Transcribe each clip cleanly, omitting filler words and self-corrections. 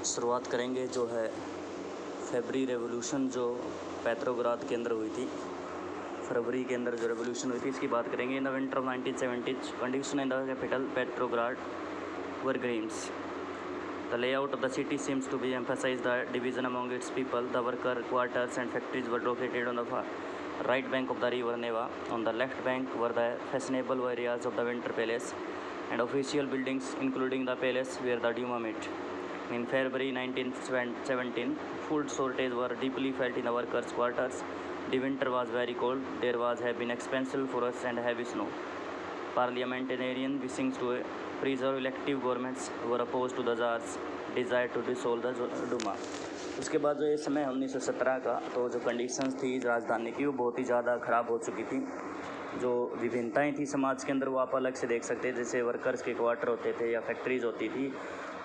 शुरुआत करेंगे जो है फरवरी रेवोल्यूशन जो पेट्रोग्राद के अंदर हुई थी। फरवरी के अंदर जो रेवोल्यूशन हुई थी इसकी बात करेंगे। In the winter of 1970 condition in the capital Petrograd were grim. The layout of the city seems to be emphasize the division among its people. The worker quarters and factories were located on the right bank of the river Neva. On the left bank were the fashionable areas of the Winter Palace and official buildings, including the palace where the Duma met. In February 1917, food shortages were deeply felt in the workers' quarters. The winter was very cold. There have been expensive forests and heavy snow. Parliamentarians wishing to preserve elective governments were opposed to the Tsar's desire to dissolve the Duma. उसके बाद जो ये समय 1917 का, तो जो conditions थी राजधानी की वो बहुत ही ज़्यादा ख़राब हो चुकी थी। जो विभिन्नताएं थी समाज के अंदर वो आप अलग से देख सकते हैं। जैसे वर्कर्स के क्वार्टर होते थे या फैक्ट्रीज़ होती थी,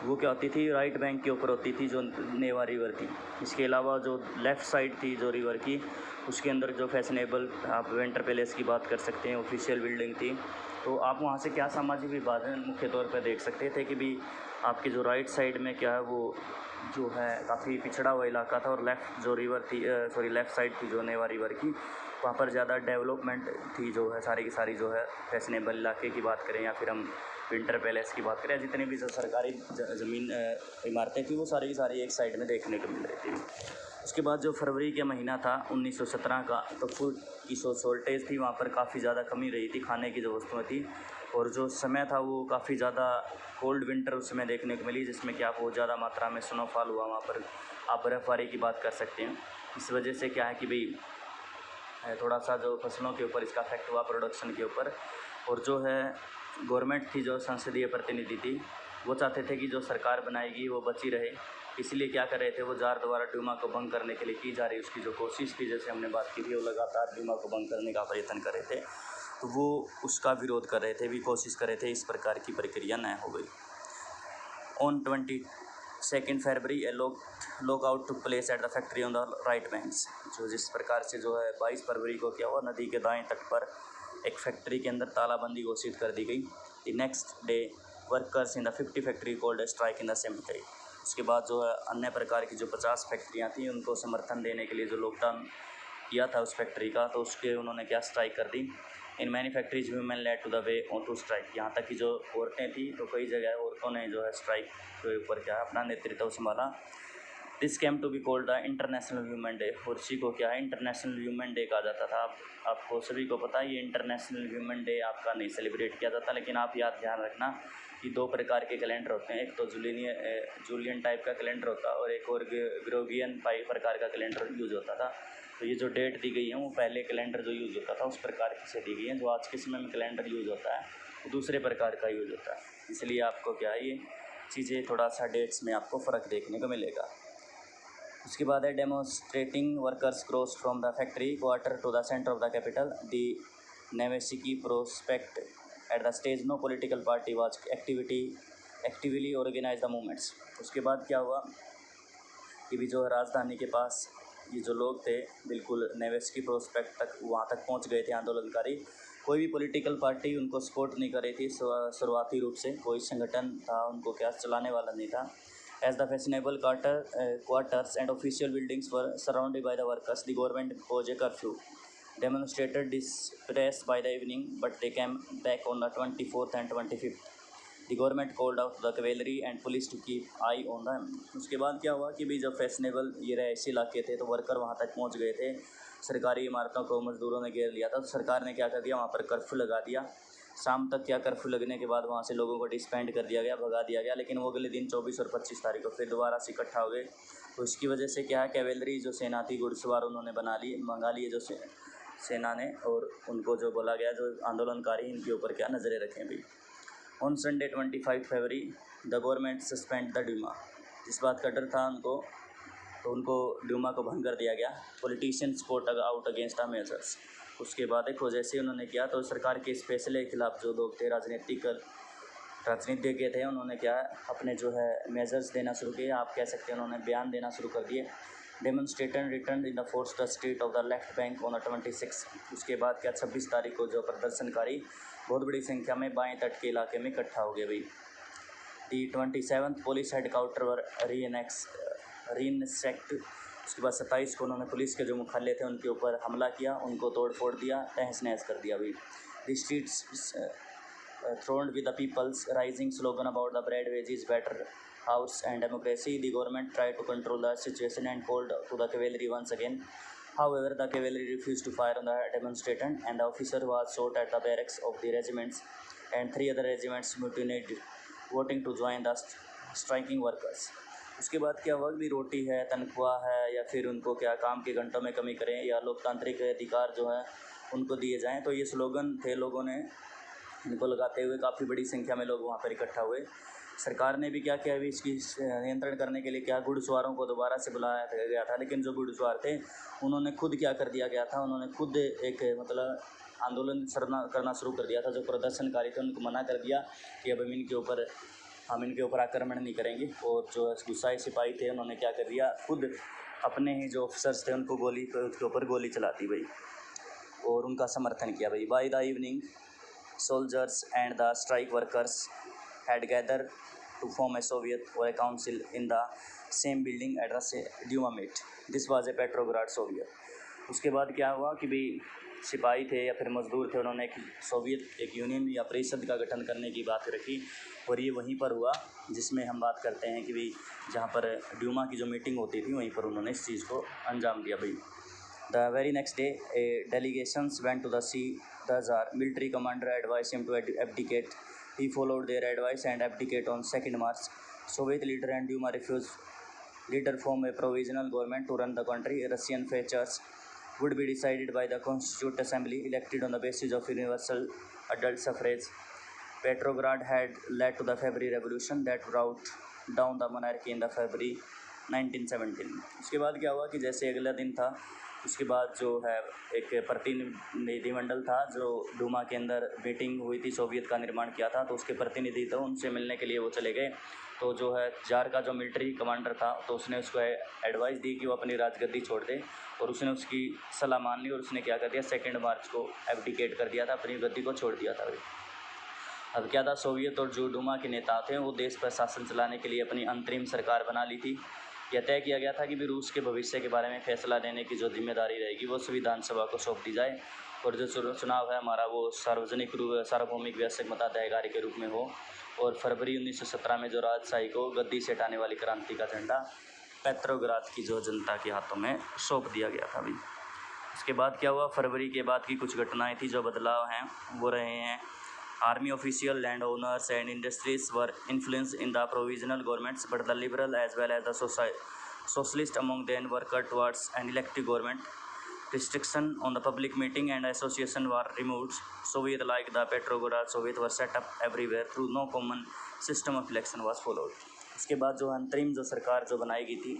वो क्या होती थी, राइट बैंक के ऊपर होती थी जो नेवा रिवर थी। इसके अलावा जो लेफ़्ट साइड थी जो रिवर की, उसके अंदर जो फैशनेबल आप विंटर पैलेस की बात कर सकते हैं, ऑफिशियल बिल्डिंग थी। तो आप वहाँ से क्या सामाजिक विभाजन मुख्य तौर पर देख सकते थे कि भी आपके जो राइट साइड में क्या है वो जो है काफ़ी पिछड़ा हुआ इलाका था, और लेफ़्ट जो रिवर थी लेफ़्ट साइड थी जो नेवा रिवर की, वहाँ पर ज़्यादा डेवलपमेंट थी। जो है सारी की सारी जो है फैशनेबल इलाके की बात करें या फिर हम विंटर पैलेस की बात करें, जितनी भी जो सरकारी ज़मीन इमारतें थी वो सारी की सारी एक साइड में देखने को मिल रही थी। उसके बाद जो फरवरी का महीना था 1917 का, तो फूड की शॉर्टेज थी, वहाँ पर काफ़ी ज़्यादा कमी रही थी, खाने की जो वस्तुएँ थी। और जो समय था वो काफ़ी ज़्यादा कोल्ड विंटर उस समय देखने को मिली, जिसमें कि आप बहुत ज़्यादा मात्रा में स्नोफॉल हुआ। वहाँ पर आप बर्फ़बारी की बात कर सकते हैं। इस वजह से क्या है कि भाई थोड़ा सा जो फसलों के ऊपर इसका इफेक्ट हुआ, प्रोडक्शन के ऊपर। और जो है गवर्नमेंट थी, जो संसदीय प्रतिनिधि थी, वो चाहते थे कि जो सरकार बनाएगी वो बची रहे। इसलिए क्या कर रहे थे, वो जार द्वारा ड्यूमा को भंग करने के लिए की जा रही उसकी जो कोशिश थी, जैसे हमने बात की थी, वो लगातार ड्यूमा को भंग करने का प्रयत्न कर रहे थे। तो वो उसका विरोध कर रहे थे, भी कोशिश कर रहे थे इस प्रकार की प्रक्रिया न हो गई। On 22 February a lock out to place at the factory on the right banks. जो जिस प्रकार से जो है 22 फरवरी को क्या हुआ, नदी के दाएं तट पर एक फैक्ट्री के अंदर तालाबंदी घोषित कर दी गई। The next day workers in the 50 factory called strike in the cemetery. उसके बाद जो है अन्य प्रकार की जो 50 फैक्ट्रियाँ थी, उनको समर्थन देने के लिए जो लॉकडाउन किया था उस फैक्ट्री का, तो उसके उन्होंने क्या स्ट्राइक कर दी। In many factories women led the way on to टू स्ट्राइक। यहाँ तक कि जो औरतें थी, तो कई जगह औरतों ने जो है स्ट्राइक के ऊपर क्या अपना नेतृत्व संभाला। This came to be called the international human day. और इसी को क्या है, इंटरनेशनल ह्यूमन डे कहा जाता था। आपको सभी को पता है ये इंटरनेशनल ह्यूमन डे आपका नहीं सेलिब्रेट किया जाता, लेकिन आप याद ध्यान रखना कि दो प्रकार के कैलेंडर होते हैं। एक तो जूलियन टाइप का कैलेंडर होता है, और एक और ग्रेगोरियन प्रकार का कैलेंडर यूज होता था। तो ये जो डेट दी गई है वो पहले कैलेंडर जो यूज़ होता था उस प्रकार की से दी गई है। जो आज के समय में कैलेंडर यूज़ होता है वो दूसरे प्रकार का यूज़ होता है। इसलिए आपको क्या है, ये चीज़ें थोड़ा सा डेट्स में आपको फ़र्क देखने को मिलेगा। उसके बाद है demonstrating workers cross from the factory quarter to the centre of the capital the Nevsky prospect at the stage no political party was actively organise the movements. उसके बाद क्या हुआ कि भी जो राजधानी के पास ये जो लोग थे बिल्कुल नेवेस्की प्रोस्पेक्ट तक, वहाँ तक पहुँच गए थे आंदोलनकारी। कोई भी पॉलिटिकल पार्टी उनको सपोर्ट नहीं कर रही थी। शुरुआती रूप से कोई संगठन था उनको क्या चलाने वाला नहीं था। As the fashionable quarters and official buildings were surrounded by the workers, the government impose a curfew. Demonstrated dispersed by the evening, but they came back on the 24th and 25th. The government called out the cavalry and police to keep eye on them. उसके बाद क्या हुआ कि भी जब fashionable ये रहायशी इलाके थे, तो वर्कर वहाँ तक पहुँच गए थे। सरकारी इमारतों को मजदूरों ने घेर लिया था, तो सरकार ने क्या कर दिया, वहाँ पर कर्फ्यू लगा दिया। शाम तक क्या कर्फ्यू लगने के बाद वहाँ से लोगों को डिस्बैंड कर दिया गया, भगा दिया गया। लेकिन वो अगले दिन 24 और 25 तारीख को फिर दोबारा से इकट्ठा हो गए। तो इसकी वजह से क्या है, कैवेलरी जो सेना थी, घुड़सवार उन्होंने मंगा लिए जो सेना ने, और उनको जो बोला गया जो आंदोलनकारी इनके ऊपर क्या नज़रें रखें भी। On Sunday 25 February the government suspend the Duma. जिस बात का डर था उनको, तो उनको ड्यूमा को भंग कर दिया गया। Politician sport out against the measures. उसके बाद एक जैसे उन्होंने किया, तो सरकार के इस फैसले के खिलाफ जो लोग थे राजनीतिज्ञ थे, उन्होंने क्या अपने जो है मेजर्स देना शुरू किए, आप कह सकते हैं उन्होंने बयान देना शुरू कर दिए। Demonstrator return in the force the street of the left bank on 26। उसके बाद क्या 26 तारीख को जो प्रदर्शनकारी बहुत बड़ी संख्या में बाएं तट के इलाके में इकट्ठा हो गए भाई। दी 27th पुलिस हेडक्वार्टर वर रीइंसेक्ट। उसके बाद 27 को उन्होंने पुलिस के जो मुख्यालय थे उनके ऊपर हमला किया, उनको तोड़ फोड़ दिया, तहस नहस कर दिया भाई। The streets thronged with the people's rising slogan about the bread, wages, better house and democracy. The government tried to control the situation and called to the cavalry once again. However, the cavalry refused to fire on the demonstratant and the officer was shot at the barracks of the regiments, and 3 other regiments mutinied, voting to join the striking workers. उसके बाद क्या हुआ भी रोटी है, तनख्वाह है, या फिर उनको क्या काम के घंटों में कमी करें या लोकतांत्रिक अधिकार जो है उनको दिए जाएं, तो ये स्लोगन थे लोगों ने इनको लगाते हुए काफ़ी बड़ी संख्या में लोग वहाँ पर इकट्ठा हुए। सरकार ने भी क्या किया, भी इसकी नियंत्रण करने के लिए क्या घुड़सवारों को दोबारा से बुलाया गया था, लेकिन जो घुड़सवार थे उन्होंने खुद क्या कर दिया गया था, उन्होंने खुद एक मतलब आंदोलन करना शुरू कर दिया था। जो प्रदर्शनकारी थे उनको मना कर दिया कि अब हम इनके ऊपर आक्रमण नहीं करेंगे, और जो गुस्साए सिपाही थे उन्होंने क्या कर दिया, खुद अपने ही जो ऑफिसर्स थे उनको उसके ऊपर गोली चला दी भाई, और उनका समर्थन किया भाई। By the evening soldiers and the strike workers had gathered to form a Soviet or a council in the same building at the Duma meet. This was a Petrograd Soviet. उसके बाद क्या हुआ कि भाई सिपाही थे या फिर मजदूर थे, उन्होंने एक सोवियत एक यूनियन या परिषद का गठन करने की बात रखी, और ये वहीं पर हुआ जिसमें हम बात करते हैं कि भाई जहाँ पर ड्यूमा की जो मीटिंग होती थी वहीं पर उन्होंने इस चीज़ को अंजाम दिया भाई। The very next day, a delegations went to the Czar. Military commander advised him to abdicate. He followed their advice and abdicated on 2nd March. Soviet leader and Duma refused. Leader formed a provisional government to run the country. Russian futures would be decided by the Constituent Assembly, elected on the basis of universal adult suffrage. Petrograd had led to the February Revolution that brought down the monarchy in the February 1917. उसके बाद क्या हुआ कि जैसे अगला दिन था, उसके बाद जो है एक प्रतिनिधिमंडल था जो डूमा के अंदर मीटिंग हुई थी, सोवियत का निर्माण किया था, तो उसके प्रतिनिधि थे, उनसे मिलने के लिए वो चले गए। तो जो है जार का जो मिलिट्री कमांडर था, तो उसने उसको एडवाइस दी कि वो अपनी राजगद्दी छोड़ दे, और उसने उसकी सलाह मान ली, और उसने क्या कर दिया, 2 मार्च को एब्डिकेट कर दिया था, अपनी गद्दी को छोड़ दिया था। अब क्या था, सोवियत और जो डूमा के नेता थे वो देश पर शासन चलाने के लिए अपनी अंतरिम सरकार बना ली थी। यह तय किया गया था कि भी रूस के भविष्य के बारे में फैसला लेने की जो जिम्मेदारी रहेगी वो संविधान सभा को सौंप दी जाए, और जो चुनाव है हमारा वो सार्वभौमिक वैश्विक मताधिकारी के रूप में हो, और फरवरी 1917 में जो राजशाही को गद्दी से हटाने वाली क्रांति का झंडा पेट्रोग्राद की जो जनता के हाथों में सौंप दिया गया था भाई। उसके बाद क्या हुआ, फरवरी के बाद की कुछ घटनाएं थी, जो बदलाव हैं वो रहे हैं। Army official, landowners and industries were influenced in the provisional governments, but the liberal as well as the socialist among them were cut towards an elective government. Restriction on the public meeting and association were removed. Soviet like the Petrograd Soviet were set up everywhere through no common system of election was followed. उसके बाद जो अंतरिम जो सरकार जो बनाई गई थी,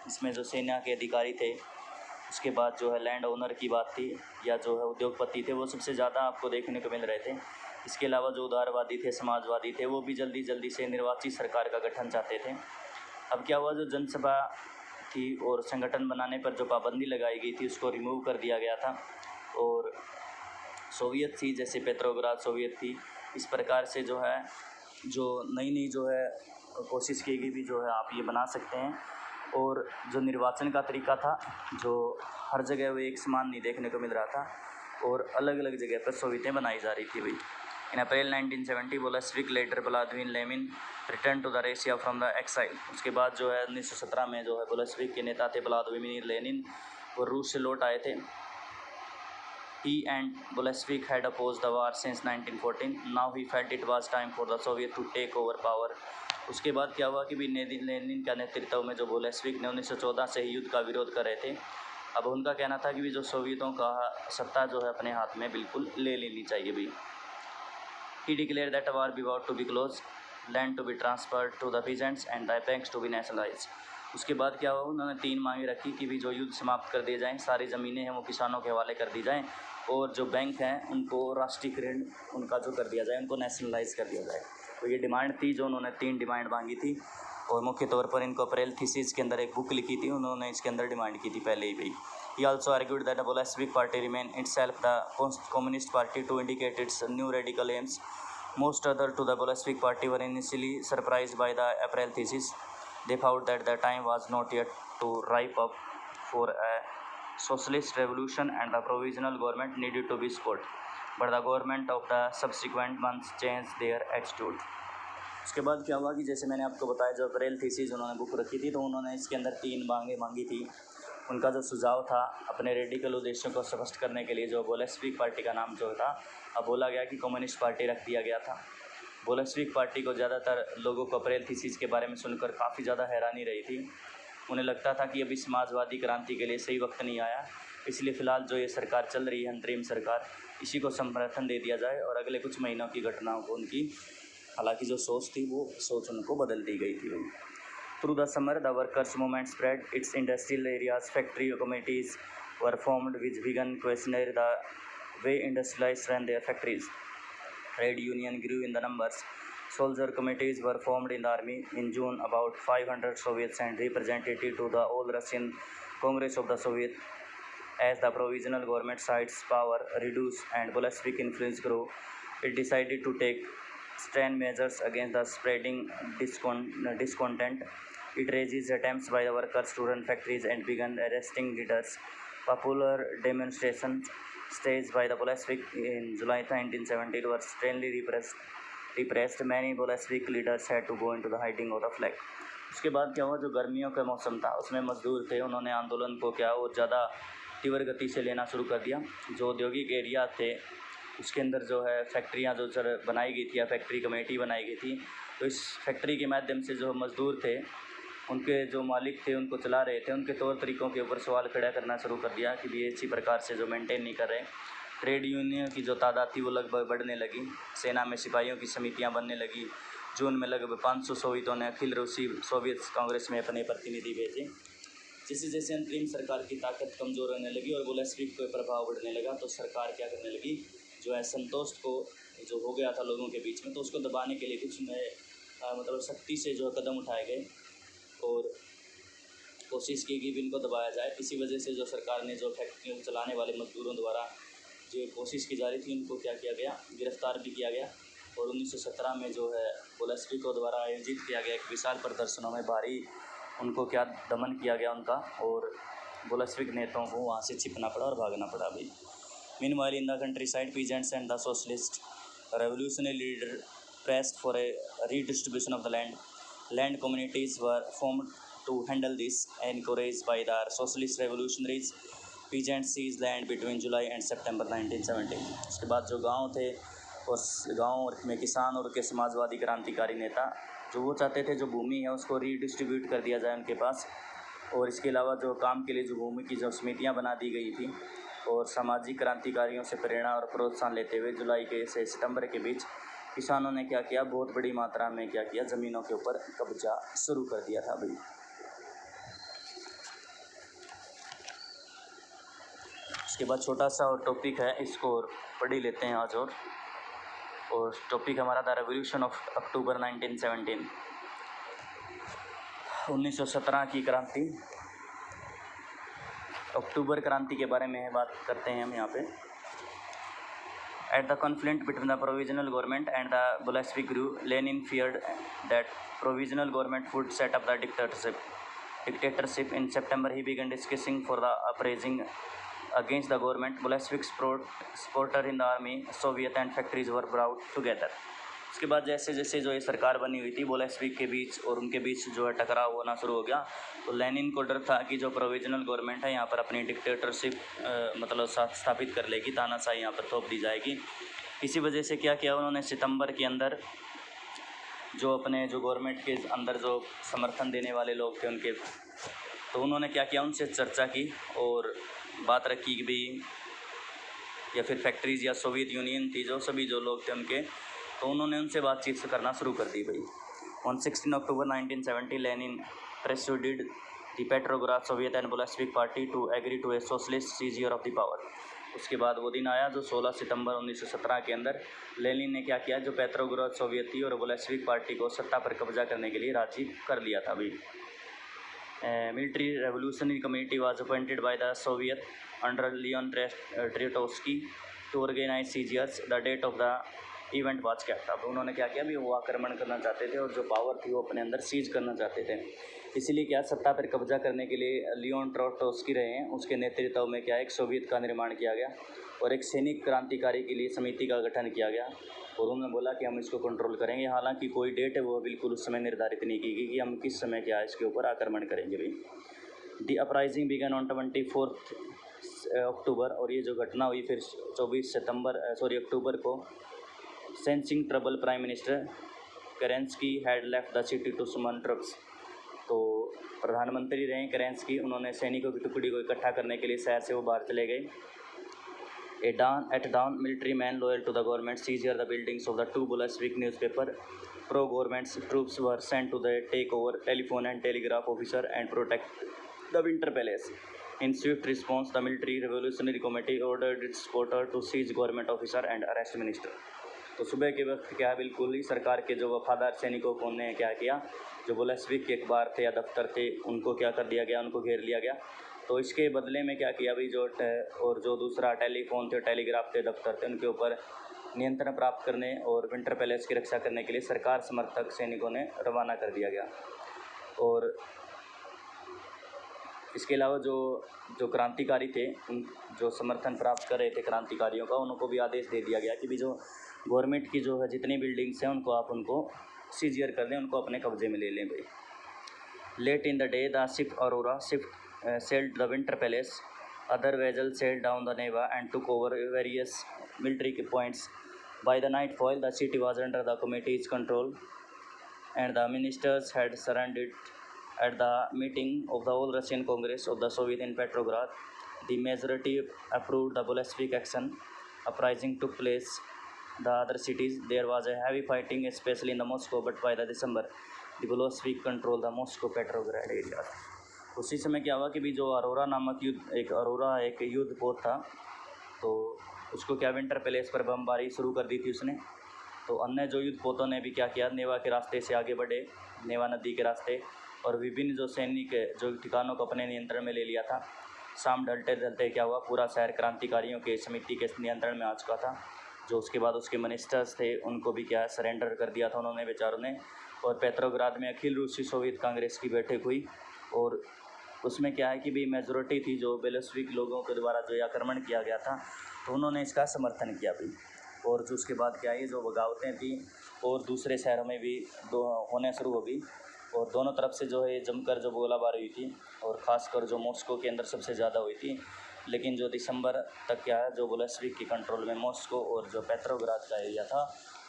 इसमें जो सेना के अधिकारी थे, उसके बाद जो है लैंड ओनर की बात थी, या जो है उद्योगपति थे, वो सबसे ज़्यादा आपको देखने को मिल रहे थे। इसके अलावा जो उदारवादी थे, समाजवादी थे, वो भी जल्दी से निर्वाचित सरकार का गठन चाहते थे। अब क्या हुआ, जो जनसभा थी और संगठन बनाने पर जो पाबंदी लगाई गई थी उसको रिमूव कर दिया गया था, और सोवियत थी जैसे पेट्रोग्राद सोवियत थी, इस प्रकार से जो है जो नई जो है कोशिश की गई भी जो है आप ये बना सकते हैं। और जो निर्वाचन का तरीका था, जो हर जगह वो एक समान नहीं देखने को मिल रहा था, और अलग अलग जगह पर सोवियतें बनाई जा रही थी भाई। In April 1970 Bolshevik leader Vladimir Lenin return to the Russia from the exile. उसके बाद जो है 1917 में जो है बोल्शेविक के नेता थे व्लादिमीर लेनिन, वो रूस से लौट आए थे। He and Bolshevik had opposed the war since 1914. Now he felt it was time for the Soviet to take over power. उसके बाद क्या हुआ कि भी लेनिन का नेतृत्व में जो बोल्शेविक ने 1914 से ही युद्ध का विरोध कर रहे थे। अब उनका कहना था कि भी जो सोवियतों का सत्ता जो है अपने हाथ में बिल्कुल ले लेनी चाहिए भी। He declared that war be about to be closed, land to be transferred to the peasants and the banks to be nationalized. उसके बाद क्या हुआ, उन्होंने 3 मांगे रखी कि भी जो युद्ध समाप्त कर दिए जाएँ, सारी ज़मीनें हैं वो किसानों के हवाले कर दी जाएँ, और जो बैंक हैं उनको राष्ट्रीयकरण उनका जो कर दिया जाए, उनको नेशनलाइज कर दिया जाए। तो ये डिमांड थी जो उन्होंने 3 डिमांड मांगी थी, और मुख्य तौर पर इनको अप्रैल थीसिस के अंदर एक बुक लिखी थी, उन्होंने इसके अंदर डिमांड की थी पहले ही भाई। He also argued that the Bolshevik party remain itself the communist party to indicate its new radical aims Most other to the Bolshevik party were initially surprised by the April thesis. They found that the time was not yet to ripe up for a socialist revolution and the provisional government needed to be supported. But the government of the subsequent months changed their attitude. उसके बाद क्या हुआ कि जैसे मैंने आपको बताया जो अप्रैल थीसिस उन्होंने बुक रखी थी, तो उन्होंने इसके अंदर 3 मांगे मांगी थी। उनका जो सुझाव था अपने रेडिकल उद्देश्यों को स्पष्ट करने के लिए जो बोल्शेविक पार्टी का नाम जो था अब बोला गया कि कम्युनिस्ट पार्टी रख दिया गया था। बोल्शेविक पार्टी को ज़्यादातर लोगों को अप्रैल थीसिस के बारे में सुनकर काफ़ी ज़्यादा हैरानी रही थी। उन्हें लगता था कि अभी समाजवादी क्रांति के लिए सही वक्त नहीं आया, इसलिए फ़िलहाल जो ये सरकार चल रही है अंतरिम सरकार, इसी को समर्थन दे दिया जाए और अगले कुछ महीनों की घटनाओं को उनकी हालांकि जो सोच थी वो सोच उनको बदल दी गई थी। Through the summer the workers movement spread its industrial areas, factory committees were formed which began questioner the way industrialise run their factories. Trade union grew in the numbers. Soldier committees were formed in the army. In June, about 500 Soviets sent representatives to the All Russian Congress of the Soviet. As the provisional government sides power reduced and Bolshevik influence grew, it decided to take stern measures against the spreading discontent. It raised attempts by the workers to run factories and began arresting leaders. Popular demonstrations staged by the Bolshevik in July 1917 were sternly repressed. Many Bolshevik leaders had to go into the hiding of the flag. उसके बाद क्या हुआ, जो गर्मियों का मौसम था उसमें मजदूर थे, उन्होंने आंदोलन को क्या और ज़्यादा तीव्र गति से लेना शुरू कर दिया। जो औद्योगिक एरिया थे उसके अंदर जो है फैक्ट्रियाँ जो बनाई गई थी या फैक्ट्री कमेटी बनाई गई थी, तो इस फैक्ट्री के माध्यम से जो मज़दूर थे उनके जो मालिक थे उनको चला रहे थे, उनके तौर तरीक़ों के ऊपर सवाल खड़ा करना शुरू कर दिया कि ये अच्छी प्रकार से जो मेंटेन नहीं कर रहे। ट्रेड यूनियन की जो तादाद थी वो लगभग बढ़ने लगी। सेना में सिपाहियों की समितियां बनने लगी। जून में लगभग 500 सोवियतों ने अखिल रूसी सोवियत कांग्रेस में अपने प्रतिनिधि भेजे। जैसे जैसे अंतरिम सरकार की ताकत कमज़ोर होने लगी और बोल्शेविक का प्रभाव बढ़ने लगा, तो सरकार क्या करने लगी, जो असंतोष को जो हो गया था लोगों के बीच में, तो उसको दबाने के लिए कुछ नए मतलब सख्ती से जो कदम उठाए गए और कोशिश की कि इनको दबाया जाए। इसी वजह से जो सरकार ने जो फैक्ट्रियों को चलाने वाले मजदूरों द्वारा जो कोशिश की जा रही थी उनको क्या किया गया, गिरफ्तार भी किया गया। और 1917 में जो है बोल्शेविकों द्वारा आयोजित किया गया एक विशाल प्रदर्शनों में भारी उनको क्या दमन किया गया उनका, और बोल्शेविक नेताओं को वहाँ से छिपना पड़ा और भागना पड़ा भाई। Meanwhile in the country side peasants and the socialist revolutionary leader pressed for a redistribution of the land. Land communities were formed to handle this, encouraged by the socialist revolutionaries. Peasants seized land between July and September 1917. उसके बाद जो गांव थे उस गांव में किसान और के समाजवादी क्रांतिकारी नेता जो वो चाहते थे जो भूमि है उसको रीडिस्ट्रीब्यूट कर दिया जाए उनके पास, और इसके अलावा जो काम के लिए जो भूमि की जो समितियाँ बना दी गई थी, और सामाजिक क्रांतिकारियों से प्रेरणा और प्रोत्साहन लेते हुए जुलाई के से सितंबर के बीच किसानों ने क्या किया, बहुत बड़ी मात्रा में क्या किया, ज़मीनों के ऊपर कब्जा शुरू कर दिया था भाई। उसके बाद छोटा सा और टॉपिक है, इसको पढ़ ही लेते हैं आज। और टॉपिक हमारा था रेवोल्यूशन ऑफ अक्टूबर 1917, 1917 की क्रांति। अक्टूबर क्रांति के बारे में बात करते हैं हम यहाँ पे। At the conflict between the provisional government and the Bolshevik group, Lenin feared that provisional government would set up the dictatorship. In September, he began discussing for the uprising against the government. Bolshevik supporters in the army, Soviet and factories were brought together. उसके बाद जैसे जैसे जो ये सरकार बनी हुई थी बोल्शेविक के बीच और उनके बीच जो है टकराव होना शुरू हो गया, तो लेनिन को डर था कि जो प्रोविजनल गवर्नमेंट है यहाँ पर अपनी डिक्टेटरशिप मतलब स्थापित कर लेगी, तानाशाही यहाँ पर थोप दी जाएगी। इसी वजह से क्या किया उन्होंने, सितंबर के अंदर जो अपने जो गवर्नमेंट के अंदर जो समर्थन देने वाले लोग थे उनके, तो उन्होंने क्या किया, उनसे चर्चा की और बात रखी कि भाई या फिर फैक्ट्रीज़ या सोवियत यूनियन थी जो सभी जो लोग थे उनके, तो उन्होंने उनसे बातचीत करना शुरू कर दी भाई। On 16 October 1970 Lenin persuaded the Petrograd Soviet and Bolshevik Party to agree to a socialist seizure of the power. उसके बाद वो दिन आया जो 16 सितंबर 1917 के अंदर लेनिन ने क्या किया, जो पेट्रोग्राद सोवियत थी और बोल्शेविक पार्टी को सत्ता पर कब्जा करने के लिए राजी कर लिया था भाई। Military revolutionary committee was appointed by the Soviet under Leon Trotsky to organize seizures. The date of the event watch के एक्ट। अब उन्होंने क्या किया, अभी वो आक्रमण करना चाहते थे और जो पावर थी वो अपने अंदर सीज करना चाहते थे। इसीलिए क्या सत्ता पर कब्जा करने के लिए लियोन ट्रोट्स्की रहे हैं, उसके नेतृत्व में क्या एक सोवियत का निर्माण किया गया और एक सैनिक क्रांतिकारी के लिए समिति का गठन किया गया और उन्होंने बोला कि हम इसको कंट्रोल करेंगे। हालांकि कोई डेट है वो बिल्कुल उस समय निर्धारित नहीं की गई कि हम किस समय क्या इसके ऊपर आक्रमण करेंगे भाई। The uprising began on 24 October, और ये जो घटना हुई फिर 24 अक्टूबर को। Sensing trouble, prime minister Kerensky had left the city to summon troops. तो प्रधानमंत्री रहे केरेंस्की, उन्होंने सैनिकों की टुकड़ी को इकट्ठा करने के लिए शहर से वो बाहर चले गए। At dawn, military men loyal to the government seized the buildings of the two Bolshevik newspaper. Pro-government troops were sent to take over telephone and telegraph officer and protect the Winter Palace. In swift response, the Military Revolutionary Committee ordered its supporters to seize government officer and arrest minister. तो सुबह के वक्त क्या बिल्कुल ही सरकार के जो वफादार सैनिकों को ने क्या किया, जो बोल्शेविक के अखबार थे या दफ्तर थे उनको क्या कर दिया गया, उनको घेर लिया गया। तो इसके बदले में क्या किया भाई, और जो दूसरा टेलीफोन थे, टेलीग्राफ थे, दफ्तर थे, उनके ऊपर नियंत्रण प्राप्त करने और विंटर पैलेस की रक्षा करने के लिए सरकार समर्थक सैनिकों ने रवाना कर दिया गया। और इसके अलावा जो क्रांतिकारी थे, उन जो समर्थन प्राप्त कर रहे थे क्रांतिकारियों का, उनको भी आदेश दे दिया गया कि भी जो गवर्नमेंट की जो है जितनी बिल्डिंग्स हैं उनको आप उनको सीजियर कर दें, उनको अपने कब्जे में ले लें भाई। Late in the day the ship Aurora sailed the Winter Palace. Other vessels sailed down the Neva and took over various military points. By the nightfall, the city was under the committee's control, and the ministers had surrendered. At the meeting of the All-Russian Congress of the Soviet in Petrograd, the majority approved the Bolshevik action. Uprising took place in the other cities. There was a heavy fighting, especially in the Moscow, but by the December, the Bolshevik controlled the Moscow Petrograd area. उसी समय क्या हुआ कि भी जो अरोरा नामक एक युद्ध पोत था, तो उसको क्या विंटर पैलेस पर बमबारी शुरू कर दी थी उसने। तो अन्य जो युद्ध पोतों ने भी क्या किया, नेवा के रास्ते से आगे बढ़े, नेवा नदी के रास्ते, और विभिन्न जो सैनिक जो ठिकानों को अपने नियंत्रण में ले लिया था। शाम ढलते ढलते क्या हुआ, पूरा शहर क्रांतिकारियों के समिति के नियंत्रण में आ चुका था। जो उसके बाद उसके मिनिस्टर्स थे उनको भी क्या सरेंडर कर दिया था उन्होंने बेचारों ने। और पेट्रोग्राद में अखिल रूसी सोवियत कांग्रेस की बैठक हुई और उसमें क्या है कि भी मेजॉरिटी थी जो बोल्शेविक लोगों के द्वारा जो आक्रमण किया गया था, तो उन्होंने इसका समर्थन किया भी। और जो उसके बाद क्या है, जो बगावतें थी और दूसरे शहरों में भी होने शुरू हो गई और दोनों तरफ से जो है जमकर जो गोलाबारी हुई थी, और ख़ासकर जो मॉस्को के अंदर सबसे ज़्यादा हुई थी। लेकिन जो दिसंबर तक क्या है, जो बोल्शेविक के कंट्रोल में मॉस्को और जो पेट्रोग्राद का एरिया था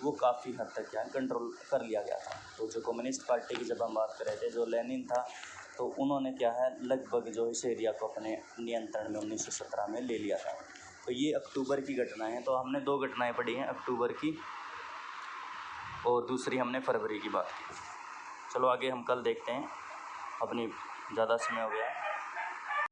वो काफ़ी हद तक क्या है कंट्रोल कर लिया गया था। तो जो कम्युनिस्ट पार्टी की जब हम बात कर रहे थे, जो लेनिन था, तो उन्होंने क्या है लगभग जो इस एरिया को अपने नियंत्रण में 1917 में ले लिया था। तो ये अक्टूबर की घटनाएं हैं। तो हमने दो घटनाएं पढ़ी हैं, अक्टूबर की और दूसरी हमने फरवरी की बात की। चलो आगे हम कल देखते हैं, अपनी ज़्यादा समय हो गया है।